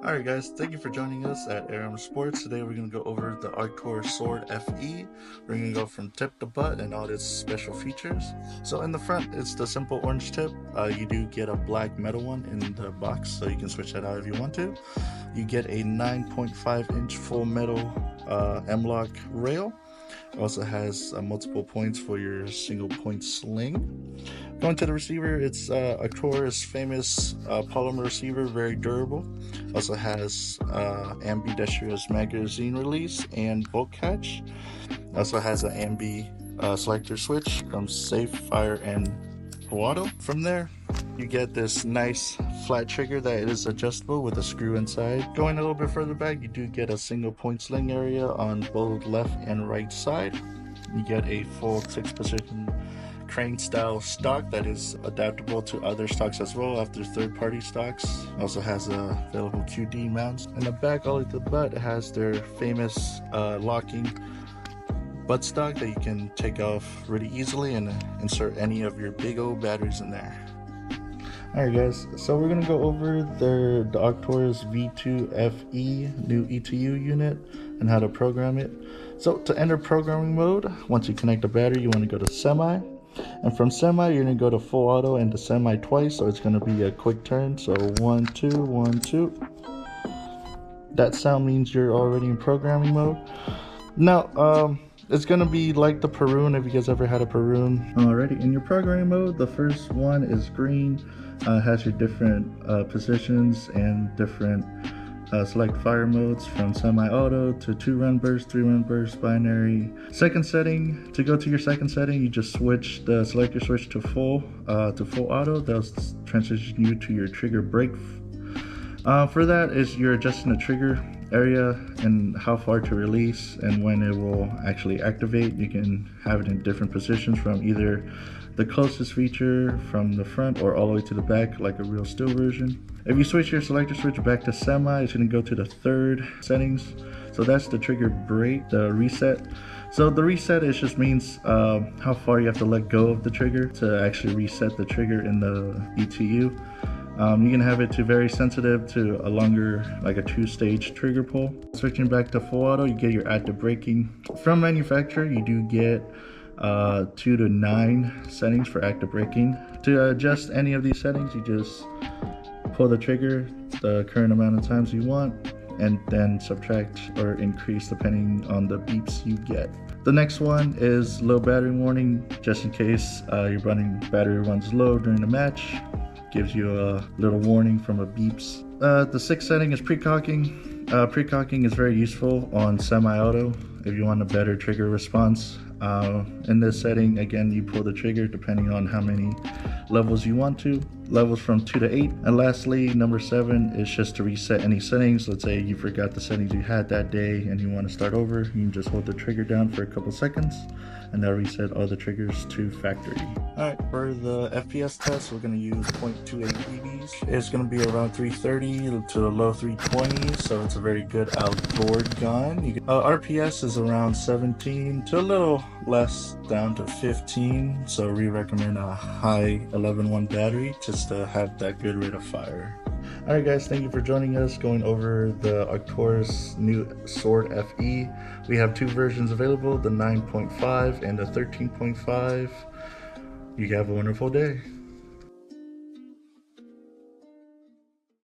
Alright guys, thank you for joining us at AIRSOFT Sports. Today we're going to go over the ARCTURUS Sword FE. We're going to go from tip to butt and all its special features. So in the front, it's the simple orange tip. You do get a black metal one in the box, so you can switch that out if you want to. You get a 9.5 inch full metal M-lock rail. Also has multiple points for your single point sling. Going to the receiver, it's Arcturus famous polymer receiver, very durable. Also has ambidextrous magazine release and bolt catch. Also has an ambi selector switch from safe, fire, and auto. From there, you get this nice flat trigger that is adjustable with a screw inside. Going a little bit further back, you do get a single point sling area on both left and right side. You get a full 6-position crane style stock that is adaptable to other stocks as well after third-party stocks. Also has available QD mounts. In the back, all the way to the butt, it has their famous locking butt stock that you can take off really easily and insert any of your big old batteries in there. Alright guys, so we're going to go over the Arcturus V2 FE new ETU unit and how to program it. So to enter programming mode, once you connect the battery, you want to go to semi. And from semi, you're going to go to full auto and to semi twice, so it's going to be a quick turn. So 1, 2, 1, 2. That sound means you're already in programming mode. Now, it's going to be like the Perun, if you guys ever had a Perun. Alrighty, in your programming mode, the first one is green. Has your different positions and different select fire modes from semi-auto to 2-run burst, 3-run burst, binary. Second setting, to go to your second setting, you just switch the selector switch to full auto. That'll transition you to your trigger break. For that is you're adjusting the trigger area and how far to release and when it will actually activate. You can have it in different positions from either the closest feature from the front or all the way to the back like a real still version. If you switch your selector switch back to semi, it's going to go to the third settings. So that's the trigger break, the reset. So the reset, it just means how far you have to let go of the trigger to actually reset the trigger in the ETU. You can have it to very sensitive to a longer, like a 2-stage trigger pull. Switching back to full auto, you get your active braking. From manufacturer, you do get 2 to 9 settings for active braking. To adjust any of these settings, you just pull the trigger the current amount of times you want and then subtract or increase depending on the beeps you get. The next one is low battery warning, just in case your battery runs low during the match. Gives you a little warning from a beeps. The sixth setting is precocking. Precocking is very useful on semi-auto if you want a better trigger response. In this setting, again, you pull the trigger depending on how many levels you want to. Levels from 2 to 8. And lastly, number 7 is just to reset any settings. Let's say you forgot the settings you had that day and you want to start over. You can just hold the trigger down for a couple seconds and that'll reset all the triggers to factory. Alright, for the FPS test, we're going to use 0.28 dBs. It's going to be around 330 to the low 320, so it's a very good outdoor gun. RPS is around 17 to a little less, down to 15, so we recommend a high 11-1 battery just to have that good rate of fire. Alright guys, thank you for joining us going over the Arcturus new Sword FE. We have 2 versions available, the 9.5 and the 13.5. You have a wonderful day.